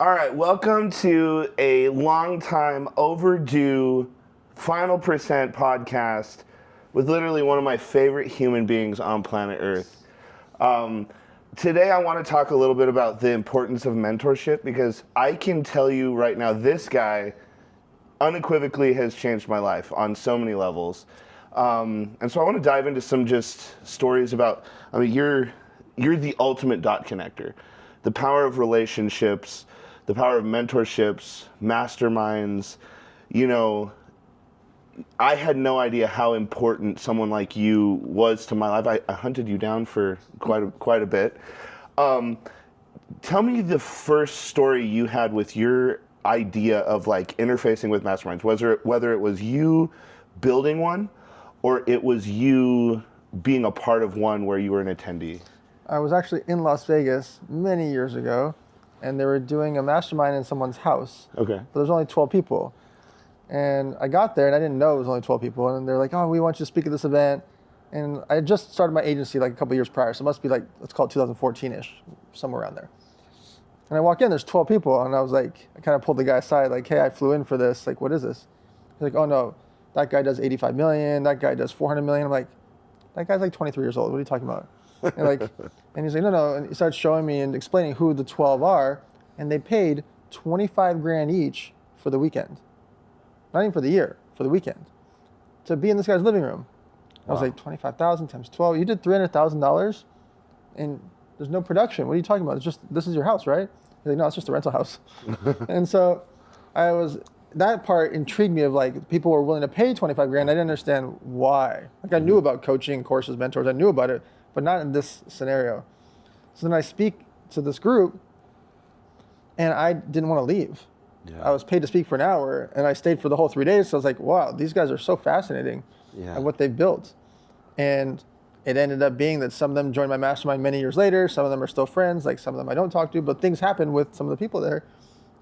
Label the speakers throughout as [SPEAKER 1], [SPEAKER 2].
[SPEAKER 1] All right, welcome to a long time overdue Final Percent podcast with literally one of my favorite human beings on planet Earth. Today I want to talk a little bit about the importance of mentorship, because I can tell you right now, this guy unequivocally has changed my life on so many levels. And so I want to dive into some just stories about, you're the ultimate dot connector. The power of relationships, the power of mentorships, masterminds. You know, I had no idea how important someone like you was to my life. I hunted you down for quite a bit. Tell me the first story you had with your idea of like interfacing with masterminds. Whether it was you building one or it was you being a part of one where you were an attendee.
[SPEAKER 2] I was actually in Las Vegas many years ago, and they were doing a mastermind in someone's house.
[SPEAKER 1] Okay.
[SPEAKER 2] But there's only 12 people. And I got there, and I didn't know it was only 12 people. And they're like, oh, we want you to speak at this event. And I had just started my agency like a couple years prior, so it must be like, let's call it 2014-ish, somewhere around there. And I walk in, there's 12 people, and I was like, I kind of pulled the guy aside, like, hey, I flew in for this. Like, what is this? He's like, oh, no, that guy does 85 million, that guy does 400 million. I'm like, that guy's like 23 years old. What are you talking about? And he's like, no. And he starts showing me and explaining who the 12 are, and they paid 25 grand each for the weekend. Not even for the year, for the weekend, to be in this guy's living room. I was like, 25,000 times 12. You did $300,000, and there's no production. What are you talking about? It's just, this is your house, right? He's like, no, it's just a rental house. And so that part intrigued me of like, people were willing to pay 25 grand. I didn't understand why. Like, I knew about coaching, courses, mentors. I knew about it, but not in this scenario. So then I speak to this group, and I didn't want to leave. Yeah. I was paid to speak for an hour, and I stayed for the whole 3 days. So I was like, wow, these guys are so fascinating at what they've built. And it ended up being that some of them joined my mastermind many years later. Some of them are still friends. Like, some of them I don't talk to, but things happen with some of the people there.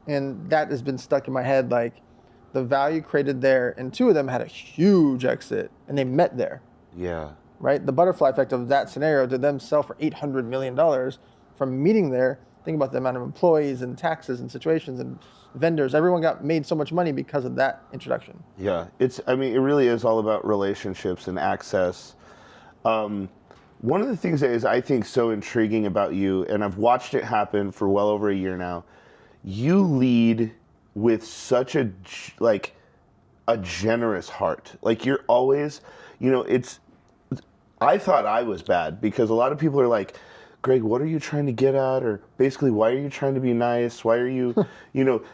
[SPEAKER 2] And that has been stuck in my head, like the value created there. And two of them had a huge exit, and they met there.
[SPEAKER 1] Yeah.
[SPEAKER 2] Right? The butterfly effect of that scenario, did them sell for $800 million from meeting there. Think about the amount of employees and taxes and situations and vendors. Everyone made so much money because of that introduction.
[SPEAKER 1] Yeah, it really is all about relationships and access. One of the things that is, I think, so intriguing about you, and I've watched it happen for well over a year now, you lead with such a generous heart. Like, you're always, I thought I was bad because a lot of people are like, Greg, what are you trying to get at? Or basically, why are you trying to be nice? Why are you,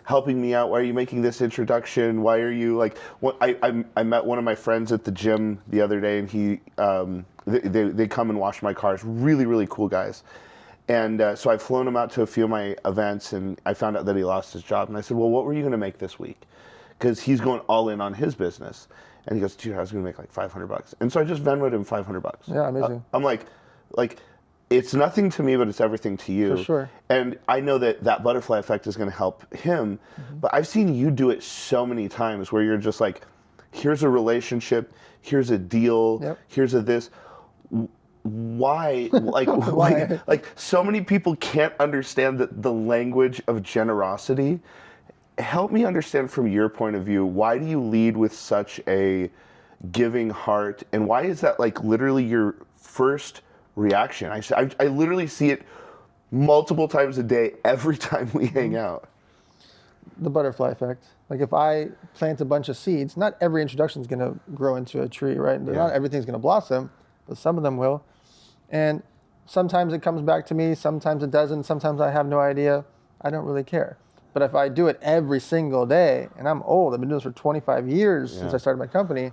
[SPEAKER 1] helping me out? Why are you making this introduction? Why are you like? I met one of my friends at the gym the other day, and they come and wash my cars. Really, really cool guys. And so I've flown him out to a few of my events, and I found out that he lost his job. And I said, well, what were you going to make this week? Because he's going all in on his business. And he goes, dude, I was going to make like $500. And so I just Venmoed him $500.
[SPEAKER 2] Yeah, amazing.
[SPEAKER 1] I'm like. It's nothing to me, but it's everything to you.
[SPEAKER 2] For sure.
[SPEAKER 1] And I know that butterfly effect is going to help him. Mm-hmm. But I've seen you do it so many times where you're just like, here's a relationship, here's a deal, here's a this. Why? Like so many people can't understand the language of generosity. Help me understand from your point of view, why do you lead with such a giving heart? And why is that like literally your first reaction? I literally see it multiple times a day every time we hang out.
[SPEAKER 2] The butterfly effect. Like, if I plant a bunch of seeds, not every introduction is going to grow into a tree, right? Yeah. Not everything's going to blossom, but some of them will. And sometimes it comes back to me, sometimes it doesn't, sometimes I have no idea. I don't really care. But if I do it every single day, and I'm old, I've been doing this for 25 years since I started my company.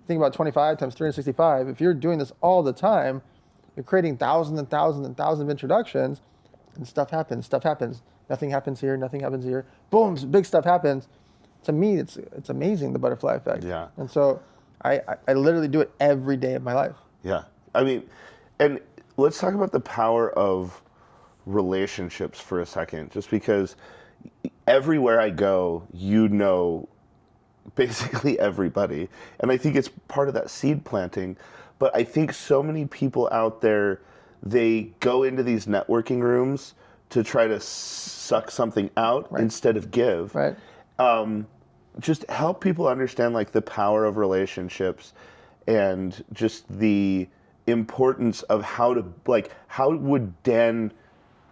[SPEAKER 2] Think about 25 times 365. If you're doing this all the time, you're creating thousands and thousands and thousands of introductions, and stuff happens. Nothing happens here, nothing happens here. Boom, big stuff happens. To me, it's amazing, the butterfly effect.
[SPEAKER 1] Yeah.
[SPEAKER 2] And so I literally do it every day of my life.
[SPEAKER 1] Yeah. And let's talk about the power of relationships for a second, just because everywhere I go, basically everybody. And I think it's part of that seed planting. But I think so many people out there, they go into these networking rooms to try to suck something out instead of give.
[SPEAKER 2] Right.
[SPEAKER 1] Just help people understand like the power of relationships and just the importance of how would Dan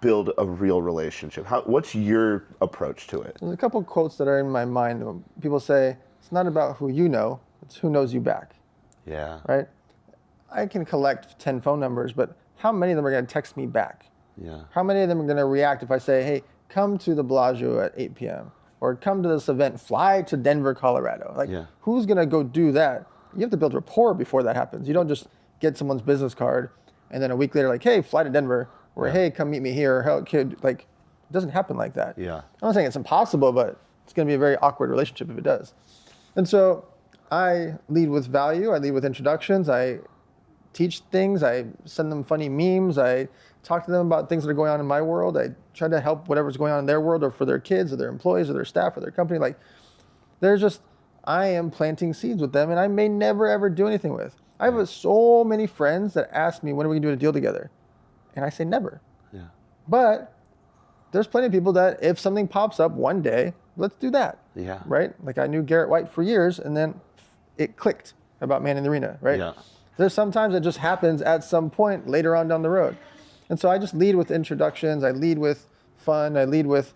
[SPEAKER 1] build a real relationship? What's your approach to it?
[SPEAKER 2] There's a couple quotes that are in my mind. People say, it's not about who you know, it's who knows you back.
[SPEAKER 1] Yeah.
[SPEAKER 2] Right? I can collect 10 phone numbers, but how many of them are going to text me back?
[SPEAKER 1] Yeah.
[SPEAKER 2] How many of them are going to react if I say, hey, come to the Bellagio at 8 p.m. or come to this event, fly to Denver, Colorado? Like, who's going to go do that? You have to build rapport before that happens. You don't just get someone's business card and then a week later, like, hey, fly to Denver, or hey, come meet me here, or hell, kid, like, it doesn't happen like that.
[SPEAKER 1] Yeah.
[SPEAKER 2] I'm not saying it's impossible, but it's going to be a very awkward relationship if it does. And so I lead with value. I lead with introductions. I teach things. I send them funny memes. I talk to them about things that are going on in my world. I try to help whatever's going on in their world or for their kids or their employees or their staff or their company. Like, I am planting seeds with them, and I may never, ever do anything with. I have so many friends that ask me, when are we going to do a deal together? And I say never.
[SPEAKER 1] Yeah.
[SPEAKER 2] But there's plenty of people that if something pops up one day, let's do that.
[SPEAKER 1] Yeah.
[SPEAKER 2] Right? Like I knew Garrett White for years, and then it clicked about Man in the Arena, right?
[SPEAKER 1] Yeah.
[SPEAKER 2] There's sometimes it just happens at some point later on down the road. And so I just lead with introductions. I lead with fun. I lead with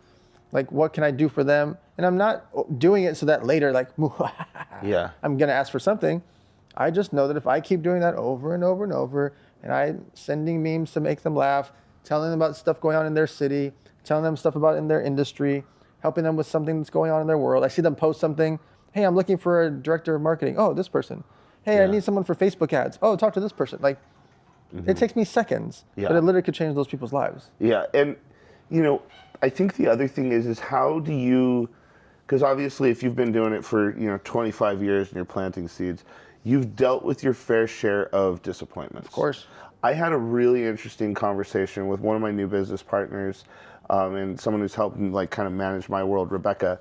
[SPEAKER 2] like, what can I do for them? And I'm not doing it so that later, like, I'm going to ask for something. I just know that if I keep doing that over and over and over, and I'm sending memes to make them laugh, telling them about stuff going on in their city, telling them stuff about in their industry, helping them with something that's going on in their world. I see them post something. Hey, I'm looking for a director of marketing. Oh, this person. Hey, I need someone for Facebook ads. Oh, talk to this person. Like, it takes me seconds, but it literally could change those people's lives.
[SPEAKER 1] Yeah, and I think the other thing is how do you, because obviously if you've been doing it for 25 years and you're planting seeds, you've dealt with your fair share of disappointments.
[SPEAKER 2] Of course.
[SPEAKER 1] I had a really interesting conversation with one of my new business partners and someone who's helping like kind of manage my world, Rebecca,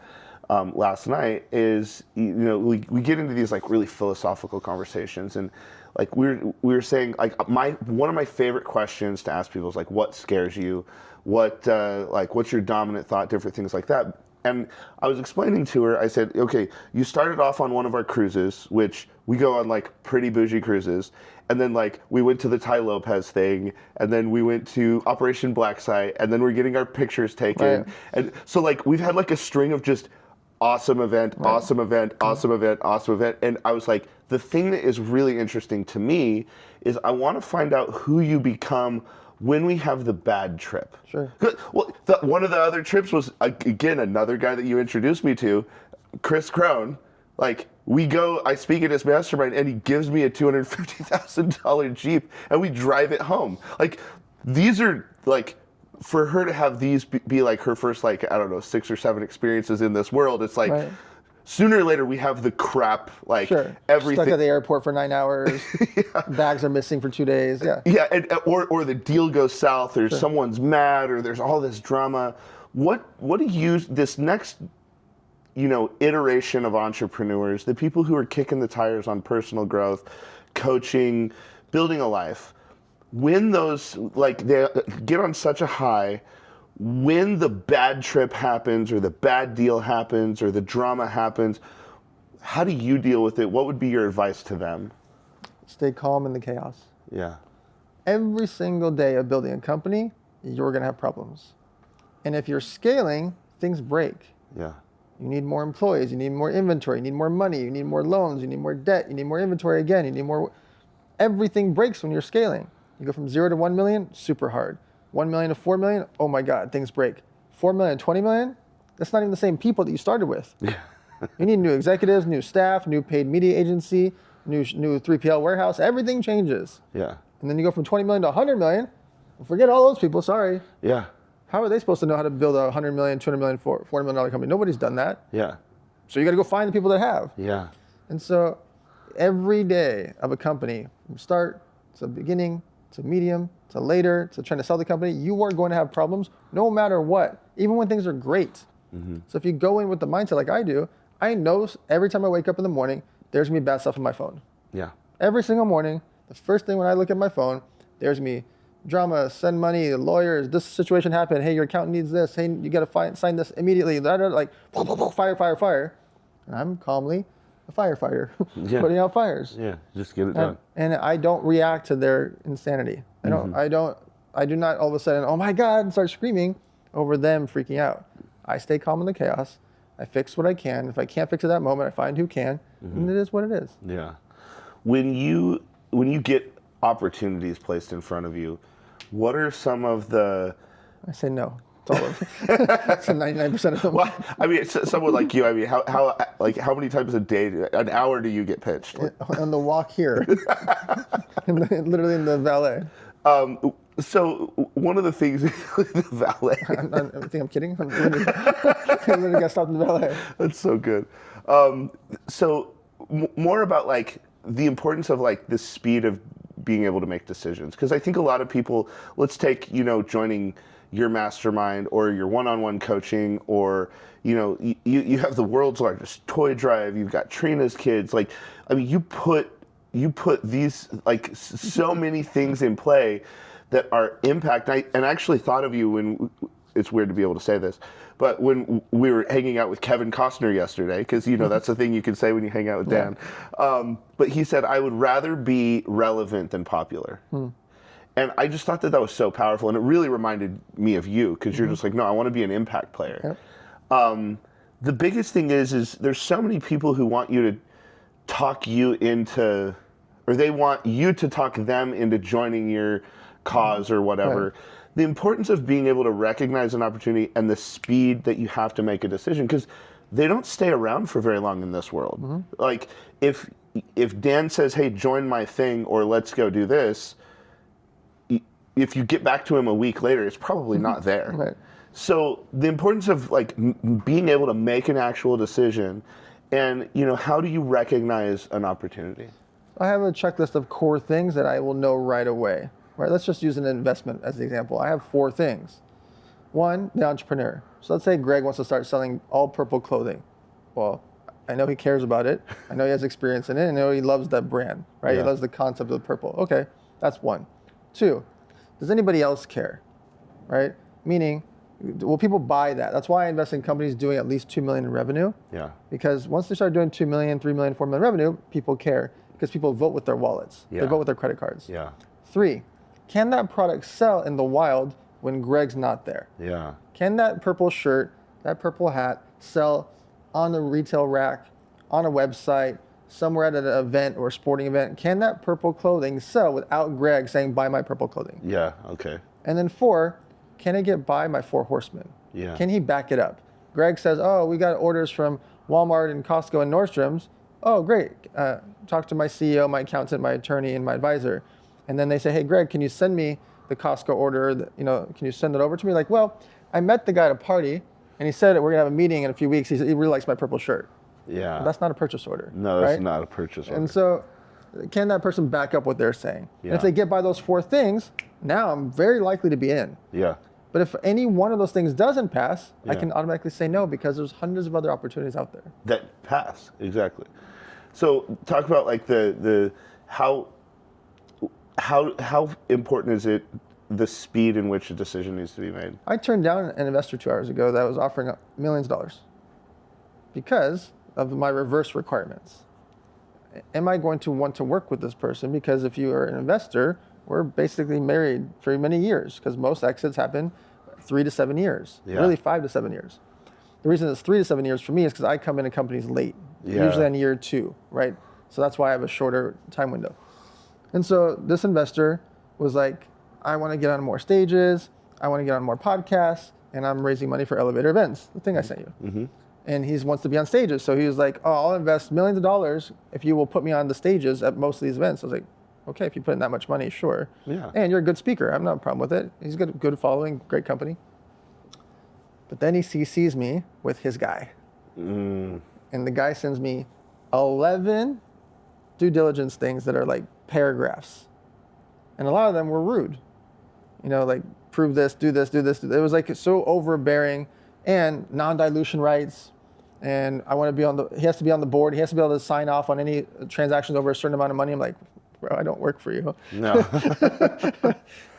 [SPEAKER 1] last night. Is we get into these like really philosophical conversations, and like we were saying like one of my favorite questions to ask people is like, what scares you, what's your dominant thought, different things like that. And I was explaining to her, I said, okay, you started off on one of our cruises, which we go on like pretty bougie cruises. And then like we went to the Ty Lopez thing, and then we went to Operation Black Site, and then we're getting our pictures taken.
[SPEAKER 2] Right.
[SPEAKER 1] And so like we've had like a string of just awesome event, awesome event, awesome event, awesome event. And I was like, the thing that is really interesting to me is I want to find out who you become when we have the bad trip.
[SPEAKER 2] Sure.
[SPEAKER 1] Well, one of the other trips was, again, another guy that you introduced me to, Chris Crone. Like, I speak at his mastermind, and he gives me a $250,000 Jeep, and we drive it home. Like, these are, like, for her to have these be like her first, like, I don't know, 6 or 7 experiences in this world, it's like, sooner or later we have the crap, like everything.
[SPEAKER 2] Stuck at the airport for 9 hours. Bags are missing for 2 days.
[SPEAKER 1] Yeah, or the deal goes south, or someone's mad, or there's all this drama. What do you, this next, iteration of entrepreneurs, the people who are kicking the tires on personal growth, coaching, building a life, when those, like, they get on such a high, when the bad trip happens or the bad deal happens or the drama happens, how do you deal with it? What would be your advice to them?
[SPEAKER 2] Stay calm in the chaos.
[SPEAKER 1] Yeah.
[SPEAKER 2] Every single day of building a company, you're going to have problems. And if you're scaling, things break.
[SPEAKER 1] Yeah.
[SPEAKER 2] You need more employees, you need more inventory, you need more money, you need more loans, you need more debt, you need more inventory again, you need more. Everything breaks when you're scaling. You go from 0 to 1 million, super hard. 1 million to 4 million, oh my God, things break. 4 million, 20 million, that's not even the same people that you started with.
[SPEAKER 1] Yeah.
[SPEAKER 2] You need new executives, new staff, new paid media agency, new 3PL warehouse, everything changes.
[SPEAKER 1] Yeah.
[SPEAKER 2] And then you go from 20 million to 100 million, forget all those people, sorry.
[SPEAKER 1] Yeah.
[SPEAKER 2] How are they supposed to know how to build a 100 million, 200 million, $400 million company? Nobody's done that.
[SPEAKER 1] Yeah.
[SPEAKER 2] So you got to go find the people that have.
[SPEAKER 1] Yeah.
[SPEAKER 2] And so every day of a company, from start to beginning, to medium, to later, to trying to sell the company, you are going to have problems no matter what, even when things are great. Mm-hmm. So if you go in with the mindset like I do, I know every time I wake up in the morning, there's going to be bad stuff on my phone.
[SPEAKER 1] Yeah.
[SPEAKER 2] Every single morning, the first thing when I look at my phone, there's me drama, send money, lawyers, this situation happened. Hey, your accountant needs this. Hey, you got to sign this immediately. Like, fire, fire, fire. And I'm calmly a firefighter, putting out fires.
[SPEAKER 1] Yeah, just get it done.
[SPEAKER 2] And I don't react to their insanity. I do not all of a sudden, oh my God, and start screaming over them freaking out. I stay calm in the chaos. I fix what I can. If I can't fix it that moment, I find who can, and it is what it is.
[SPEAKER 1] Yeah. When you get opportunities placed in front of you, what are some of the...
[SPEAKER 2] I say no. It's all of them. It's 99% of them.
[SPEAKER 1] Well, I mean, someone like you, I mean, how many times a day, an hour do you get pitched?
[SPEAKER 2] On the walk here. Literally in the valet.
[SPEAKER 1] So one of the things, the valet.
[SPEAKER 2] I think I'm kidding. I literally got stopped in the valet.
[SPEAKER 1] That's so good. So more about like the importance of like the speed of being able to make decisions. Because I think a lot of people, let's take, joining your mastermind or your one-on-one coaching, or, you have the world's largest toy drive, you've got Trina's kids. Like, I mean, you put these, like, so many things in play that are impact. And I actually thought of you when, it's weird to be able to say this, but when we were hanging out with Kevin Costner yesterday, because, that's the thing you can say when you hang out with Dan. But he said, I would rather be relevant than popular. And I just thought that was so powerful. And it really reminded me of you, because you're just like, no, I want to be an impact player. Yep. The biggest thing is there's so many people who want you to talk you into, or they want you to talk them into joining your cause or whatever. Right. The importance of being able to recognize an opportunity and the speed that you have to make a decision, because they don't stay around for very long in this world. Like, if Dan says, hey, join my thing, or let's go do this, if you get back to him a week later, it's probably not there. Right. So the importance of like being able to make an actual decision, and how do you recognize an opportunity?
[SPEAKER 2] I have a checklist of core things that I will know right away. Right. Let's just use an investment as the example. I have 4 things. 1, the entrepreneur. So let's say Greg wants to start selling all purple clothing. Well, I know he cares about it. I know he has experience in it. I know he loves that brand. Right. Yeah. He loves the concept of purple. Okay, that's 1. 2. Does anybody else care, right? Meaning, will people buy that? That's why I invest in companies doing at least $2 million in revenue. Yeah. Because once they start doing $2 million, $3 million, $4 million revenue, people care, because people vote with their wallets. Yeah. They vote with their credit cards. Yeah. 3, can that product sell in the wild when Greg's not there? Yeah. Can that purple shirt, that purple hat sell on a retail rack, on a website, somewhere at an event or a sporting event? Can that purple clothing sell without Greg saying, buy my purple clothing? Yeah, okay. And then 4, can it get by my 4 horsemen? Yeah. Can he back it up? Greg says, oh, we got orders from Walmart and Costco and Nordstrom's. Oh, great. Talk to my CEO, my accountant, my attorney, and my advisor. And then they say, hey, Greg, can you send me the Costco order? Can you send it over to me? Like, well, I met the guy at a party, and he said that we're going to have a meeting in a few weeks. He really likes my purple shirt. Yeah. That's not a purchase order. No, that's not a purchase order. And so can that person back up what they're saying? Yeah. And if they get by those 4 things, now I'm very likely to be in. Yeah. But if any one of those things doesn't pass, I can automatically say no, because there's hundreds of other opportunities out there. That pass, exactly. So talk about like the how important is it, the speed in which a decision needs to be made? I turned down an investor 2 hours ago that was offering millions of dollars because of my reverse requirements. Am I going to want to work with this person? Because if you are an investor, we're basically married for many years, because most exits happen 3 to 7 years, really 5 to 7 years. The reason it's 3 to 7 years for me is because I come into companies late, usually on year 2, right? So that's why I have a shorter time window. And so this investor was like, I want to get on more stages, I want to get on more podcasts, and I'm raising money for elevator events, the thing I sent you. Mm-hmm. And he wants to be on stages. So he was like, oh, I'll invest millions of dollars if you will put me on the stages at most of these events. I was like, okay, if you put in that much money, sure. Yeah. And you're a good speaker. I have no problem with it. He's good following, great company. But then he sees me with his guy. And the guy sends me 11 due diligence things that are like paragraphs. And a lot of them were rude. Like prove this, do this, do this. It was like so overbearing, and non-dilution rights. And I want to be he has to be on the board. He has to be able to sign off on any transactions over a certain amount of money. I'm like, bro. I don't work for you.
[SPEAKER 1] No.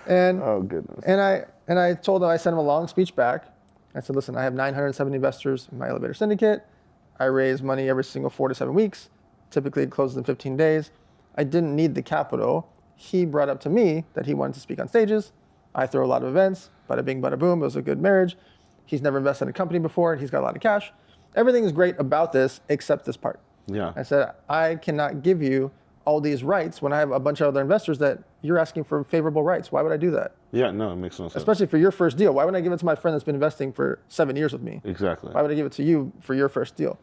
[SPEAKER 2] And
[SPEAKER 1] Oh, goodness.
[SPEAKER 2] and I told him, I sent him a long speech back. I said, listen, I have 970 investors in my elevator syndicate. I raise money every single 4 to 7 weeks. Typically it closes in 15 days. I didn't need the capital. He brought up to me that he wanted to speak on stages. I throw a lot of events, bada bing, bada boom. It was a good marriage. He's never invested in a company before, and he's got a lot of cash. Everything is great about this except this part.
[SPEAKER 1] Yeah.
[SPEAKER 2] I said, I cannot give you all these rights when I have a bunch of other investors that you're asking for favorable rights. Why would I do that?
[SPEAKER 1] Yeah, no, it makes no sense.
[SPEAKER 2] Especially for your first deal. Why would I give it to my friend that's been investing for 7 years with me?
[SPEAKER 1] Exactly.
[SPEAKER 2] Why would I give it to you for your first deal?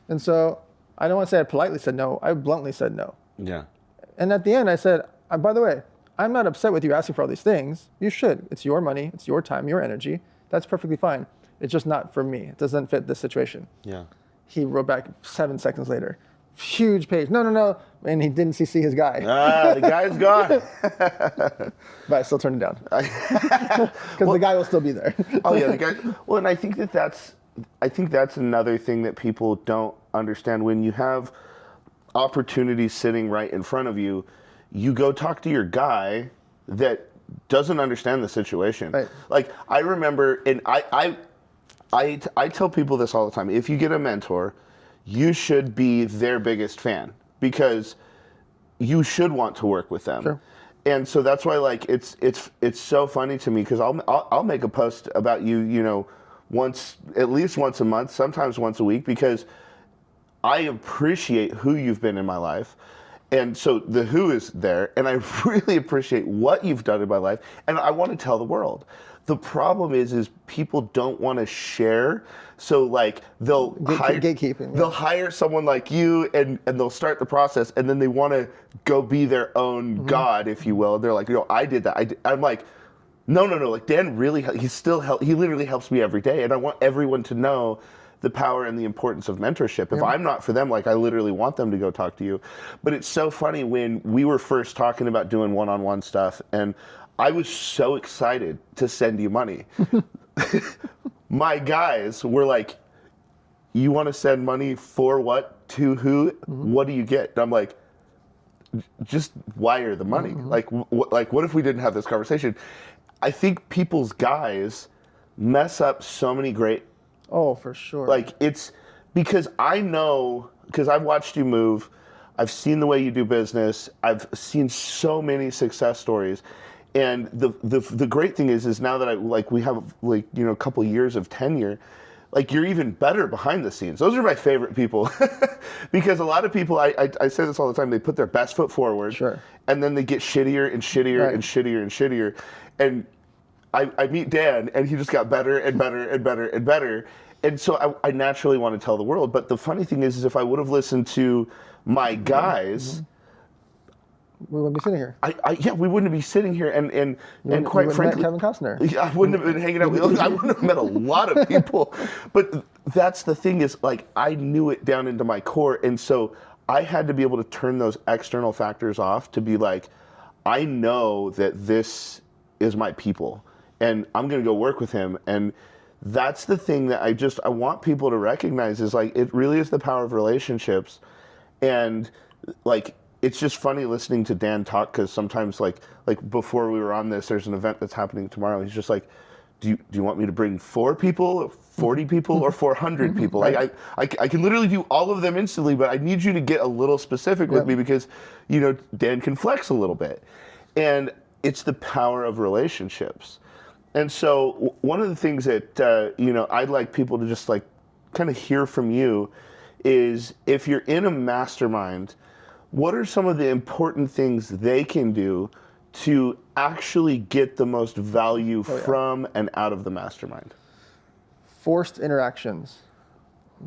[SPEAKER 2] And so I don't want to say I politely said no. I bluntly said no.
[SPEAKER 1] Yeah.
[SPEAKER 2] And at the end, I said, by the way, I'm not upset with you asking for all these things. You should. It's your money. It's your time, your energy. That's perfectly fine. It's just not for me. It doesn't fit this situation.
[SPEAKER 1] Yeah.
[SPEAKER 2] He wrote back 7 seconds later. Huge page. No. And he didn't CC his guy.
[SPEAKER 1] Ah, the guy's gone.
[SPEAKER 2] But I still turned it down. Because the guy will still be there.
[SPEAKER 1] Oh yeah, the guy. Well, and I think that's another thing that people don't understand. When you have opportunities sitting right in front of you, you go talk to your guy that doesn't understand the situation.
[SPEAKER 2] Right.
[SPEAKER 1] Like I remember, and I tell people this all the time. If you get a mentor, you should be their biggest fan because you should want to work with them.
[SPEAKER 2] Sure.
[SPEAKER 1] And so that's why, like, it's so funny to me because I'll make a post about you, you know, at least once a month, sometimes once a week, because I appreciate who you've been in my life. And so the who is there, and I really appreciate what you've done in my life, and I want to tell the world. The problem is people don't want to share, so like they'll
[SPEAKER 2] gatekeeping.
[SPEAKER 1] They'll hire someone like you, and they'll start the process, and then they want to go be their own god, if you will. And they're like, you know, I did that. I'm like, no. Like Dan really, he literally helps me every day, and I want everyone to know the power and the importance of mentorship. If I'm not for them, like I literally want them to go talk to you. But it's so funny when we were first talking about doing one-on-one stuff, and I was so excited to send you money. My guys were like, you want to send money for what? To who? What do you get? And I'm like, just wire the money. Like what if we didn't have this conversation? I think people's guys mess up so many great.
[SPEAKER 2] Oh, for sure.
[SPEAKER 1] Like it's because I know, because I've watched you move, I've seen the way you do business, I've seen so many success stories. And the great thing is now that we have like, you know, a couple years of tenure, like you're even better behind the scenes. Those are my favorite people because a lot of people, I say this all the time, they put their best foot forward,
[SPEAKER 2] Sure.
[SPEAKER 1] and then they get shittier and shittier
[SPEAKER 2] Right.
[SPEAKER 1] and shittier and shittier. And I meet Dan, and he just got better and better and better and better. And so I naturally want to tell the world. But the funny thing is if I would have listened to my guys,
[SPEAKER 2] we wouldn't be sitting here.
[SPEAKER 1] yeah, we wouldn't be sitting here, and quite
[SPEAKER 2] you
[SPEAKER 1] frankly,
[SPEAKER 2] Kevin Costner.
[SPEAKER 1] I wouldn't have been hanging out with. I wouldn't have met a lot of people. But that's the thing is, like, I knew it down into my core, and so I had to be able to turn those external factors off to be like, I know that this is my people, and I'm going to go work with him. And that's the thing that I want people to recognize is like, it really is the power of relationships. And like, it's just funny listening to Dan talk, because sometimes like before we were on this, there's an event that's happening tomorrow. He's just like, do you want me to bring 4 people, 40 people, or 400 people? Like I can literally do all of them instantly, but I need you to get a little specific with me because, you know, Dan can flex a little bit. And it's the power of relationships. And so one of the things that, you know, I'd like people to just like kind of hear from you is, if you're in a mastermind, what are some of the important things they can do to actually get the most value from and out of the mastermind?
[SPEAKER 2] Forced interactions.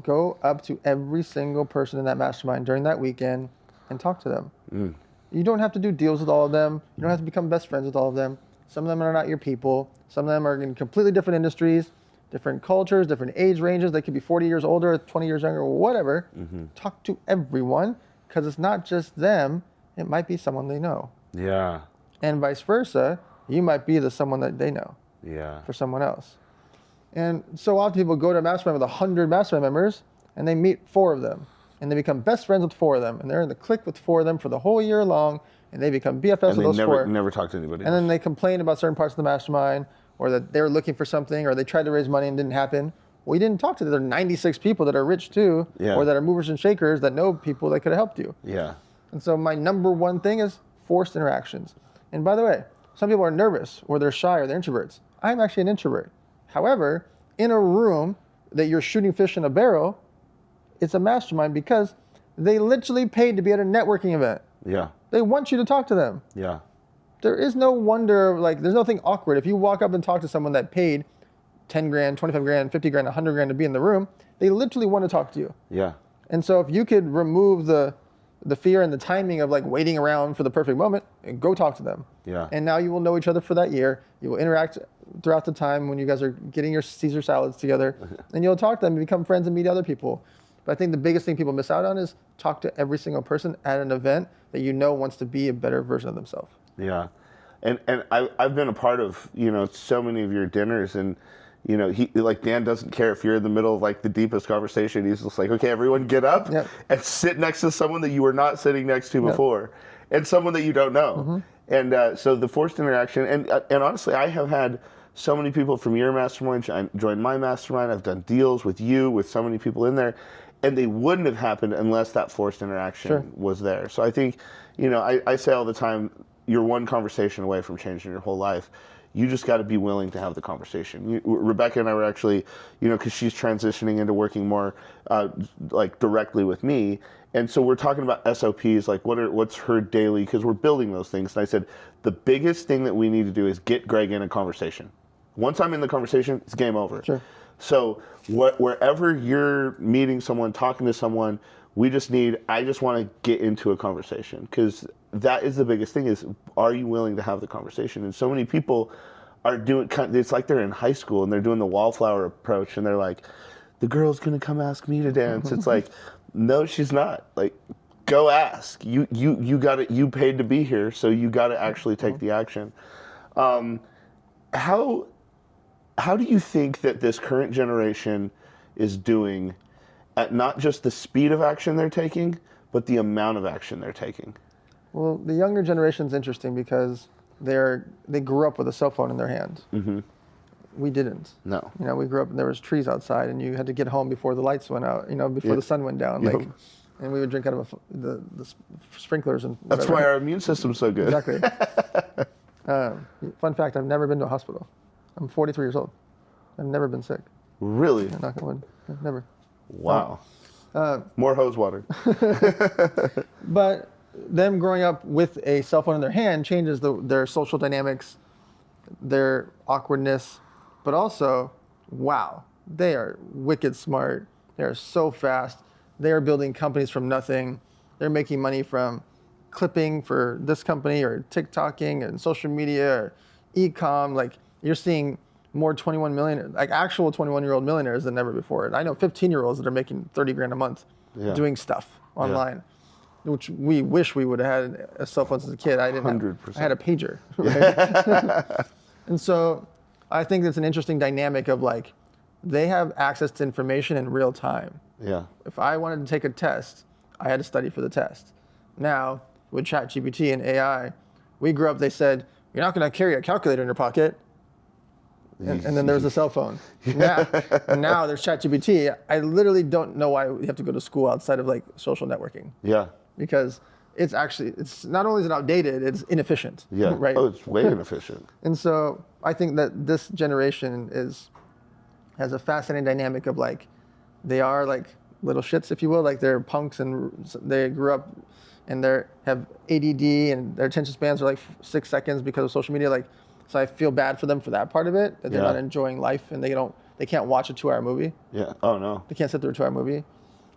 [SPEAKER 2] Go up to every single person in that mastermind during that weekend and talk to them. You don't have to do deals with all of them. You don't have to become best friends with all of them. Some of them are not your people. Some of them are in completely different industries, different cultures, different age ranges. They could be 40 years older, 20 years younger, whatever. Talk to everyone, because it's not just them. It might be someone they know.
[SPEAKER 1] Yeah.
[SPEAKER 2] And vice versa. You might be the someone that they know for someone else. And so often people go to a mastermind with 100 mastermind members, and they meet 4 of them. And they become best friends with 4 of them. And they're in the clique with 4 of them for the whole year long. and they become BFFs
[SPEAKER 1] And
[SPEAKER 2] with those
[SPEAKER 1] they
[SPEAKER 2] four.
[SPEAKER 1] never talk to anybody
[SPEAKER 2] And then they complain about certain parts of the mastermind, or that they're looking for something, or they tried to raise money and didn't happen. Well, you didn't talk to the other 96 people that are rich too, or that are movers and shakers that know people that could have helped you.
[SPEAKER 1] Yeah.
[SPEAKER 2] And so my number one thing is forced interactions. And by the way, some people are nervous, or they're shy, or they're introverts. I'm actually an introvert. However, in a room that you're shooting fish in a barrel, it's a mastermind because they literally paid to be at a networking event.
[SPEAKER 1] Yeah.
[SPEAKER 2] They want you to talk to them.
[SPEAKER 1] Yeah.
[SPEAKER 2] There is no wonder, like, there's nothing awkward. If you walk up and talk to someone that paid 10 grand, 25 grand, 50 grand, 100 grand to be in the room, they literally want to talk to you.
[SPEAKER 1] Yeah.
[SPEAKER 2] And so if you could remove the fear and the timing of like waiting around for the perfect moment, and go talk to them.
[SPEAKER 1] Yeah.
[SPEAKER 2] And now you will know each other for that year. You will interact throughout the time when you guys are getting your Caesar salads together, and you'll talk to them and become friends and meet other people. But I think the biggest thing people miss out on is talk to every single person at an event that you know wants to be a better version of themselves.
[SPEAKER 1] Yeah. And I've been a part of, so many of your dinners, and, he, like, Dan doesn't care if you're in the middle of like the deepest conversation. He's just like, okay, everyone get up and sit next to someone that you were not sitting next to before, and someone that you don't know. And so the forced interaction, and honestly, I have had so many people from your mastermind join my mastermind. I've done deals with you, with so many people in there, and they wouldn't have happened unless that forced interaction was there. So I think, I say all the time, you're one conversation away from changing your whole life. You just got to be willing to have the conversation. Rebecca and I were actually, because she's transitioning into working more like directly with me. And so we're talking about SOPs, like what's her daily, because we're building those things. And I said, the biggest thing that we need to do is get Greg in a conversation. Once I'm in the conversation, it's game over.
[SPEAKER 2] Sure.
[SPEAKER 1] So wherever you're meeting someone, talking to someone, I just want to get into a conversation, because that is the biggest thing is, are you willing to have the conversation? And so many people are doing, it's like they're in high school and they're doing the wallflower approach, and they're like, the girl's going to come ask me to dance. It's like, no, she's not. Like, go ask. You got it. You paid to be here, so you got to actually take the action. How do you think that this current generation is doing at not just the speed of action they're taking, but the amount of action they're taking?
[SPEAKER 2] Well, the younger generation's interesting because they grew up with a cell phone in their hand. Mm-hmm. We didn't.
[SPEAKER 1] No.
[SPEAKER 2] We grew up and there was trees outside, and you had to get home before the lights went out. Before the sun went down. Like, and we would drink out of the sprinklers and whatever.
[SPEAKER 1] That's why our immune system's so good.
[SPEAKER 2] Exactly. Fun fact: I've never been to a hospital. I'm 43 years old. I've never been sick.
[SPEAKER 1] Really?
[SPEAKER 2] Knock on wood. Never.
[SPEAKER 1] Wow. More hose water.
[SPEAKER 2] But them growing up with a cell phone in their hand changes their social dynamics, their awkwardness, but also, wow, they are wicked smart. They are so fast. They are building companies from nothing. They're making money from clipping for this company, or TikToking and social media, or e-com. Like, you're seeing more 21 million, like actual 21-year-old millionaires than ever before. And I know 15-year-olds that are making 30 grand a month doing stuff online, which we wish we would have had a cell phone as a kid. I didn't
[SPEAKER 1] 100%.
[SPEAKER 2] I had a pager. Right? And so I think it's an interesting dynamic of, like, they have access to information in real time.
[SPEAKER 1] Yeah.
[SPEAKER 2] If I wanted to take a test, I had to study for the test. Now, with ChatGPT and AI, we grew up, they said, you're not going to carry a calculator in your pocket. And then there was a cell phone. Now there's ChatGPT. I literally don't know why you have to go to school outside of like social networking. Yeah. Because it's not only is it outdated, it's inefficient.
[SPEAKER 1] Yeah.
[SPEAKER 2] Right.
[SPEAKER 1] Oh, it's way inefficient.
[SPEAKER 2] And so I think that this generation has a fascinating dynamic of, like, they are like little shits, if you will, like they're punks, and they grew up and they have ADD and their attention spans are like 6 seconds because of social media. Like, so I feel bad for them for that part of it, that they're not enjoying life, and they can't watch a 2-hour movie. Yeah. Oh no. They can't sit through a 2-hour movie.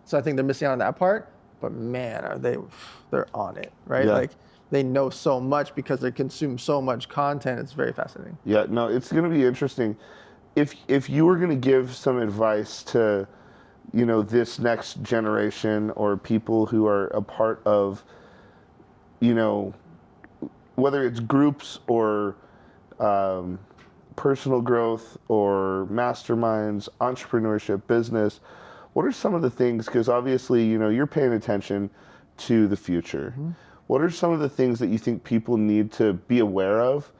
[SPEAKER 2] So I think they're missing out on that part. But man, they're on it, right? Yeah. Like, they know so much because they consume so much content. It's very fascinating.
[SPEAKER 1] Yeah. No, it's going to be interesting. If you were going to give some advice to, this next generation, or people who are a part of, whether it's groups or personal growth or masterminds, entrepreneurship, business, what are some of the things, because obviously, you're paying attention to the future. Mm-hmm. what are some of the things that you think people need to be aware of,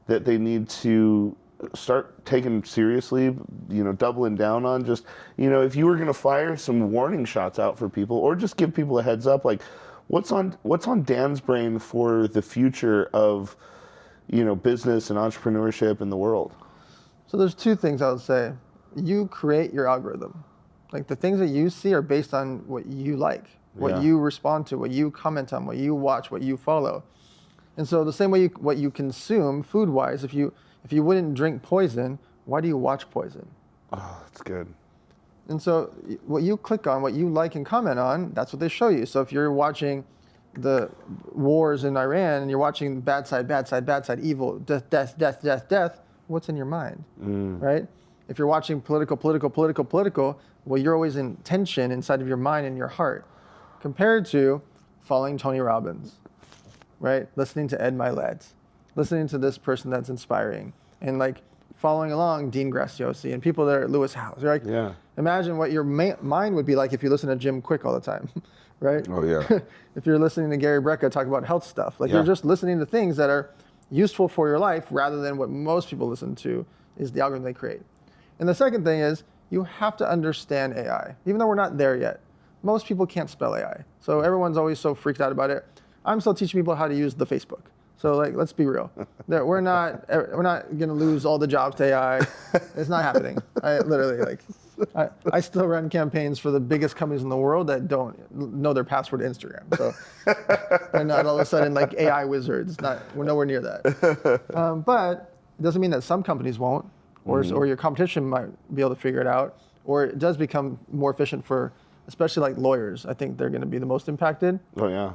[SPEAKER 1] that they need to start taking seriously, doubling down on? Just, if you were going to fire some warning shots out for people, or just give people a heads up, like what's on Dan's brain for the future of, business and entrepreneurship in the world?
[SPEAKER 2] So there's two things I would say. You create your algorithm. Like the things that you see are based on what you like, what you respond to, what you comment on, what you watch, what you follow. And so the same way what you consume food-wise, if you wouldn't drink poison, why do you watch poison?
[SPEAKER 1] Oh, that's good.
[SPEAKER 2] And so what you click on, what you like and comment on, that's what they show you. So if you're watching the wars in Iran and you're watching bad side, evil, death, what's in your mind, right? If you're watching political, well, you're always in tension inside of your mind and your heart, compared to following Tony Robbins, right? Listening to Ed Milet, listening to this person that's inspiring, and like following along Dean Graziosi and people that are Lewis Howes. You're like, imagine what your mind would be like if you listen to Jim Quick all the time, right?
[SPEAKER 1] Oh yeah.
[SPEAKER 2] If you're listening to Gary Brecka talk about health stuff, like you're just listening to things that are useful for your life, rather than what most people listen to is the algorithm they create. And the second thing is, you have to understand AI. Even though we're not there yet, most people can't spell AI. So everyone's always so freaked out about it. I'm still teaching people how to use the Facebook. So like, let's be real. We're not gonna lose all the jobs to AI. It's not happening. I still run campaigns for the biggest companies in the world that don't know their password to Instagram. So they're not all of a sudden like AI wizards. We're nowhere near that. But it doesn't mean that some companies won't, or your competition might be able to figure it out, or it does become more efficient for, especially like lawyers. I think they're going to be the most impacted.
[SPEAKER 1] Oh yeah.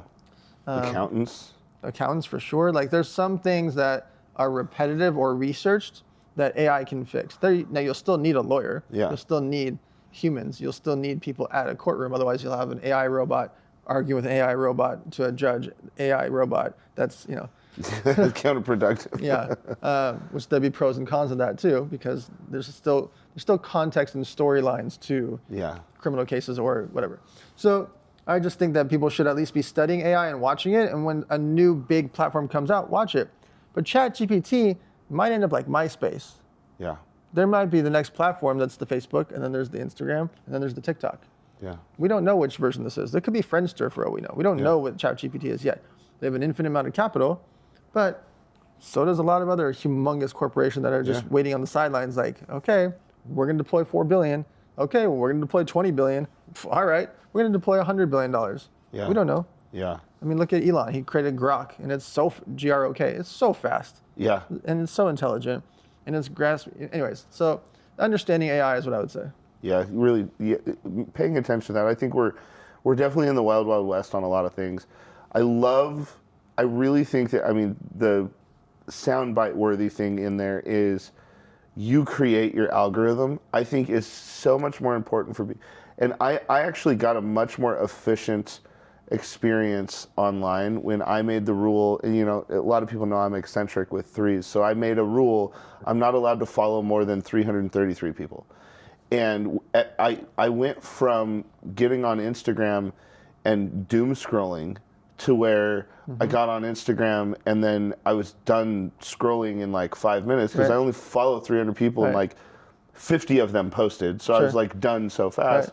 [SPEAKER 2] Accountants for sure. Like there's some things that are repetitive or researched that AI can fix. Now you'll still need a lawyer.
[SPEAKER 1] Yeah.
[SPEAKER 2] You'll still need humans. You'll still need people at a courtroom. Otherwise you'll have an AI robot arguing with an AI robot to a judge, AI robot. That's,
[SPEAKER 1] counterproductive.
[SPEAKER 2] Which there'd be pros and cons of that too, because there's still context and storylines to criminal cases or whatever. So I just think that people should at least be studying AI and watching it, and when a new big platform comes out, watch it. But ChatGPT might end up like MySpace.
[SPEAKER 1] Yeah.
[SPEAKER 2] There might be the next platform that's the Facebook, and then there's the Instagram, and then there's the TikTok.
[SPEAKER 1] Yeah.
[SPEAKER 2] We don't know which version this is. There could be Friendster for all we know. We don't know what ChatGPT is yet. They have an infinite amount of capital, but so does a lot of other humongous corporations that are just waiting on the sidelines like, okay, we're going to deploy $4 billion. Okay, well, we're going to deploy $20 billion. All right, we're going to deploy $100 billion.
[SPEAKER 1] Yeah.
[SPEAKER 2] We don't know.
[SPEAKER 1] Yeah.
[SPEAKER 2] I mean, look at Elon. He created Grok, and it's so, G-R-O-K, it's so fast.
[SPEAKER 1] Yeah.
[SPEAKER 2] And it's so intelligent, and it's anyways, so understanding AI is what I would say.
[SPEAKER 1] Yeah, really paying attention to that. I think we're definitely in the wild, wild west on a lot of things. I really think that, the soundbite worthy thing in there is you create your algorithm, I think is so much more important for me. And I actually got a much more efficient experience online when I made the rule, and a lot of people know I'm eccentric with threes, so I made a rule, I'm not allowed to follow more than 333 people. And I went from getting on Instagram and doom scrolling to where I got on Instagram and then I was done scrolling in like 5 minutes, because I only follow 300 people and like 50 of them posted. So I was like done so fast.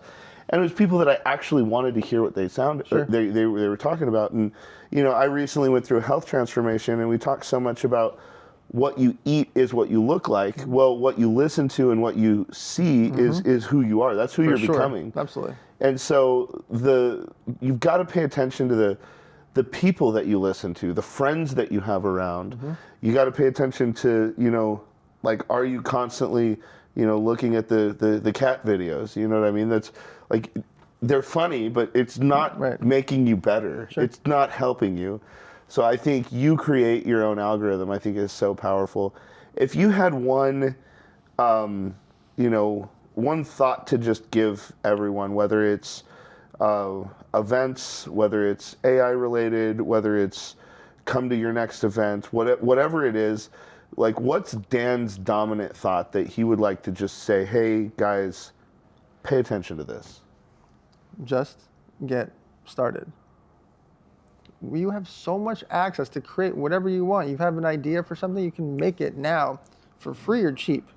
[SPEAKER 1] And it was people that I actually wanted to hear what they they were talking about. And I recently went through a health transformation, and we talked so much about what you eat is what you look like. Well, what you listen to and what you see is who you are. That's who you're becoming.
[SPEAKER 2] Absolutely.
[SPEAKER 1] And so you've got to pay attention to the people that you listen to, the friends that you have around. You got to pay attention to, like, are you constantly, looking at the cat videos? You know what I mean? That's like, they're funny, but it's not making you better. It's not helping you. So I think you create your own algorithm, I think is so powerful. If you had one thought to just give everyone, whether it's events, whether it's AI related, whether it's come to your next event, whatever it is, like, what's Dan's dominant thought that he would like to just say, hey guys, pay attention to this?
[SPEAKER 2] Just get started. you have so much access to create whatever you want. You have an idea for something, you can make it now for free or cheap.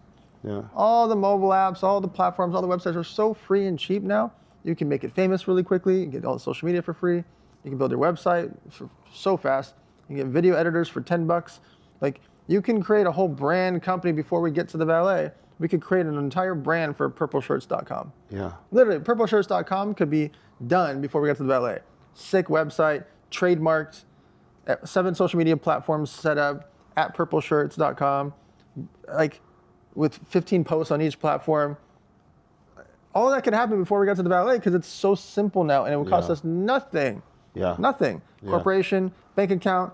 [SPEAKER 1] Yeah.
[SPEAKER 2] All the mobile apps, all the platforms, all the websites are so free and cheap now. You can make it famous really quickly. You can get all the social media for free. You can build your website for so fast. You can get video editors for $10. Like, you can create a whole brand company before we get to the valet. We could create an entire brand for purpleshirts.com.
[SPEAKER 1] Yeah.
[SPEAKER 2] Literally, purpleshirts.com could be done before we get to the valet. Sick website, trademarked, 7 social media platforms set up at purpleshirts.com, like with 15 posts on each platform. All that could happen before we got to the valet because it's so simple now and it would cost us nothing.
[SPEAKER 1] Yeah.
[SPEAKER 2] Nothing.
[SPEAKER 1] Yeah.
[SPEAKER 2] Corporation, bank account,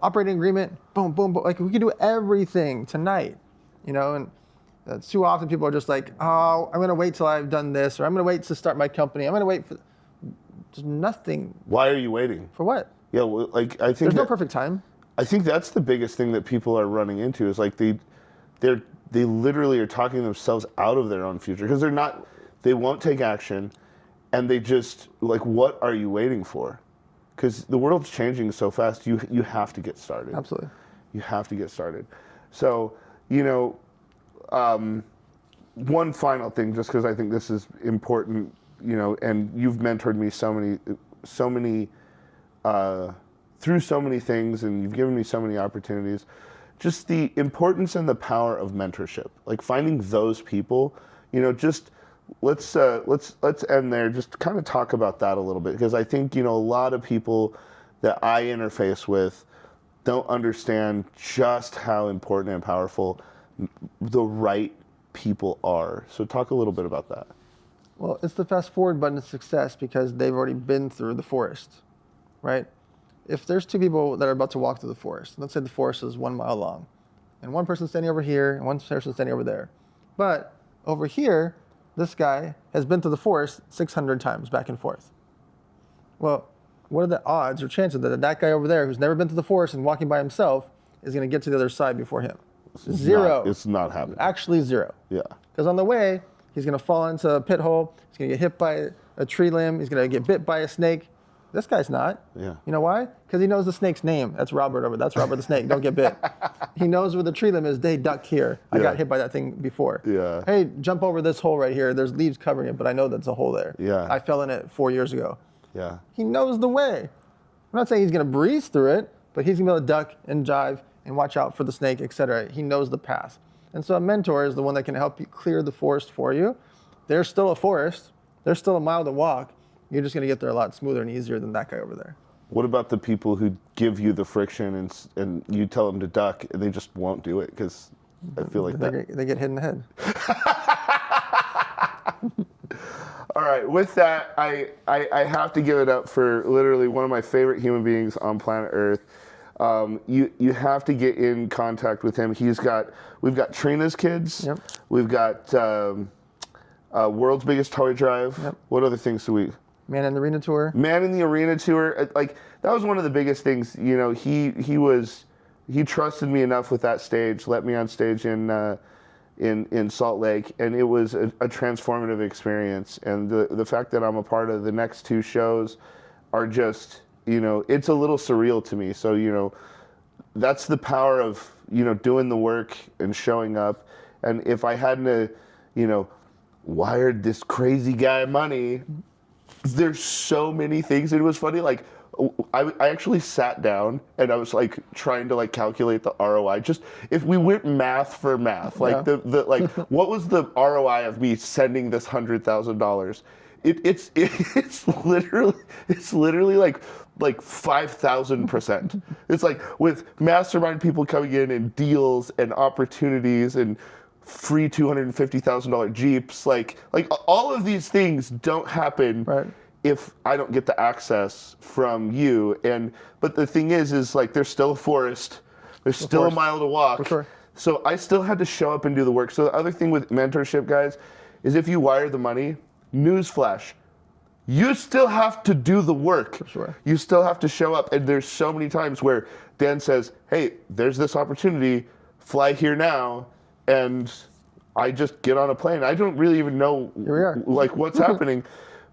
[SPEAKER 2] operating agreement, boom, boom, boom. Like, we could do everything tonight, you know, and too often people are just like, oh, I'm going to wait till I've done this, or I'm going to wait to start my company. I'm going to wait for just nothing.
[SPEAKER 1] Why are you waiting?
[SPEAKER 2] For what?
[SPEAKER 1] Yeah, well, like, I think
[SPEAKER 2] there's no perfect time.
[SPEAKER 1] I think that's the biggest thing that people are running into is like they literally are talking themselves out of their own future because they won't take action, and they just like, what are you waiting for? Because the world's changing so fast. You have to get started.
[SPEAKER 2] Absolutely.
[SPEAKER 1] You have to get started. So, you know, one final thing, just because I think this is important, you know, and you've mentored me so many through so many things, and you've given me so many opportunities. Just the importance and the power of mentorship, like finding those people, you know, just let's end there. Just kind of talk about that a little bit, because I think, you know, a lot of people that I interface with don't understand just how important and powerful the right people are. So talk a little bit about that.
[SPEAKER 2] Well, it's the fast forward button to success because they've already been through the forest, right? If there's 2 people that are about to walk through the forest, let's say the forest is 1 mile long, and one person's standing over here and one person's standing over there. But over here, this guy has been through the forest 600 times back and forth. Well, what are the odds or chances that guy over there who's never been through the forest and walking by himself is going to get to the other side before him? Zero.
[SPEAKER 1] It's not happening.
[SPEAKER 2] Actually 0.
[SPEAKER 1] Yeah.
[SPEAKER 2] Because on the way, he's going to fall into a pit hole. He's going to get hit by a tree limb. He's going to get bit by a snake. This guy's not.
[SPEAKER 1] Yeah.
[SPEAKER 2] You know why? Because he knows the snake's name. That's Robert over. That's Robert the snake. Don't get bit. He knows where the tree limb is. They duck here. I got hit by that thing before.
[SPEAKER 1] Yeah.
[SPEAKER 2] Hey, jump over this hole right here. There's leaves covering it, but I know that's a hole there.
[SPEAKER 1] Yeah.
[SPEAKER 2] I fell in it 4 years ago.
[SPEAKER 1] Yeah.
[SPEAKER 2] He knows the way. I'm not saying he's going to breeze through it, but he's going to be able to duck and jive and watch out for the snake, etc. He knows the path. And so a mentor is the one that can help you clear the forest for you. There's still a forest. There's still a mile to walk. You're just going to get there a lot smoother and easier than that guy over there.
[SPEAKER 1] What about the people who give you the friction and you tell them to duck and they just won't do it? Because I feel like
[SPEAKER 2] they get hit in the head.
[SPEAKER 1] All right, with that, I have to give it up for literally one of my favorite human beings on planet Earth. You have to get in contact with him. We've got Trina's Kids.
[SPEAKER 2] Yep.
[SPEAKER 1] We've got World's Biggest Toy Drive.
[SPEAKER 2] Yep.
[SPEAKER 1] What other things do we?
[SPEAKER 2] Man in the Arena Tour.
[SPEAKER 1] Man in the Arena Tour. Like, that was one of the biggest things. You know, he trusted me enough with that stage, let me on stage in Salt Lake, and it was a transformative experience. And the fact that I'm a part of the next 2 shows are just, you know, it's a little surreal to me. So, you know, that's the power of, you know, doing the work and showing up. And if I hadn't, you know, wired this crazy guy money, there's so many things. It was funny, like, I actually sat down and I was like trying to like calculate the ROI. Just if we went math for math, like the like what was the ROI of me sending this $100,000? It's literally like 5,000%. It's like with mastermind people coming in and deals and opportunities and free $250,000 Jeeps, like all of these things don't happen if I don't get the access from you. But the thing is like there's still a forest, there's still a mile to walk.
[SPEAKER 2] For sure.
[SPEAKER 1] So I still had to show up and do the work. So the other thing with mentorship, guys, is if you wire the money, newsflash, you still have to do the work.
[SPEAKER 2] For sure.
[SPEAKER 1] You still have to show up. And there's so many times where Dan says, hey, there's this opportunity, fly here now. And I just get on a plane. I don't really even know like what's happening.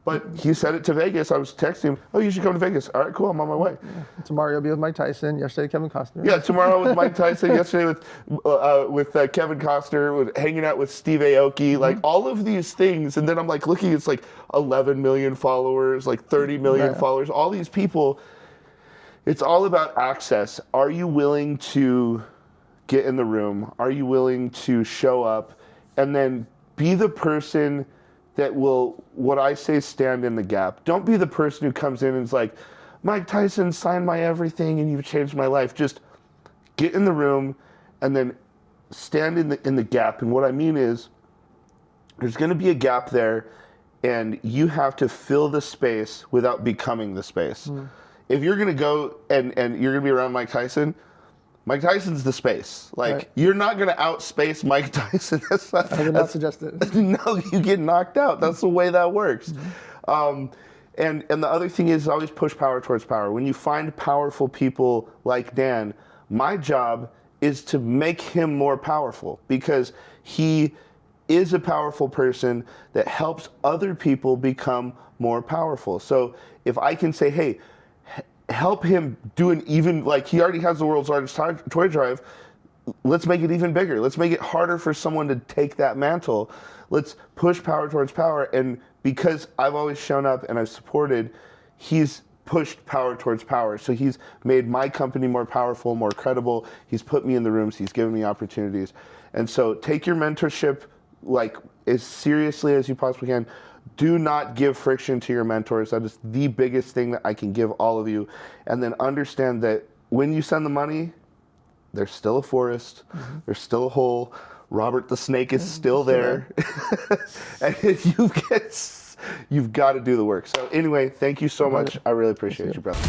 [SPEAKER 1] But he said it to Vegas. I was texting him, oh, you should come to Vegas. All right, cool, I'm on my way.
[SPEAKER 2] Tomorrow you'll be with Mike Tyson. Yesterday, Kevin Costner.
[SPEAKER 1] Yeah, tomorrow with Mike Tyson. Yesterday with Kevin Costner. Hanging out with Steve Aoki. Like all of these things. And then I'm like looking, it's like 11 million followers, like 30 million followers. All these people. It's all about access. Are you willing to get in the room? Are you willing to show up? And then be the person that will, what I say, stand in the gap. Don't be the person who comes in and is like, Mike Tyson signed my everything and you've changed my life. Just get in the room and then stand in the gap. And what I mean is, there's going to be a gap there, and you have to fill the space without becoming the space. If you're going to go and you're going to be around Mike Tyson's the space. Like, you're not going to outspace Mike Tyson.
[SPEAKER 2] I did not suggest it.
[SPEAKER 1] No, you get knocked out. That's the way that works. And the other thing is always push power towards power. When you find powerful people like Dan, my job is to make him more powerful, because he is a powerful person that helps other people become more powerful. So if I can say, hey, help him do an even, like he already has the world's largest toy drive, let's make it even bigger. Let's make it harder for someone to take that mantle. Let's push power towards power. And because I've always shown up and I've supported, he's pushed power towards power. So he's made my company more powerful, more credible. He's put me in the rooms. He's given me opportunities. And so take your mentorship like as seriously as you possibly can. Do not give friction to your mentors. That is the biggest thing that I can give all of you. And then understand that when you send the money, there's still a forest, there's still a hole. Robert the Snake is still there. And you've got to do the work. So anyway, thank you so much. I really appreciate you, brother.